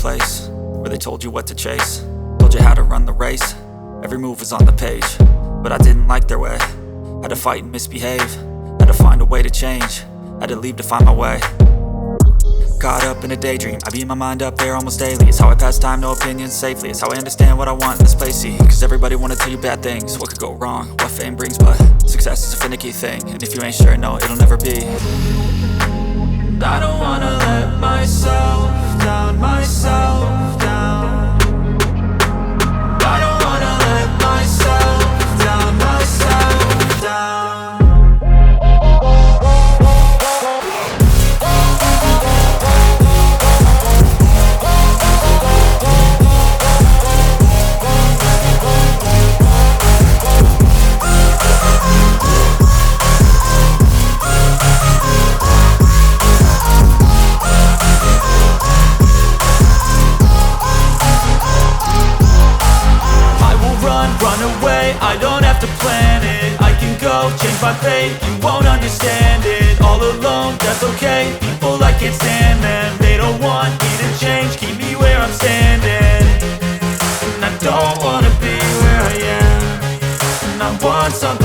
place where they told you what to chase, told you how to run the race. Every move was on the page, but I didn't like their way. Had to fight and misbehave, had to find a way to change, had to leave to find my way. Caught up in a daydream, I beat my mind up there almost daily. It's how I pass time, no opinions safely. It's how I understand what I want in this place, see. Cause everybody wanna tell you bad things, what could go wrong, what fame brings. But success is a finicky thing, and if you ain't sure, no, it'll never be. I don't wanna let myself down, myself down. I don't wanna let myself down, myself down. Run away, I don't have to plan it. I can go, change my fate, you won't understand it. All alone, that's okay, people I can't stand them. They don't want me to change, keep me where I'm standing. And I don't wanna be where I am, and I want something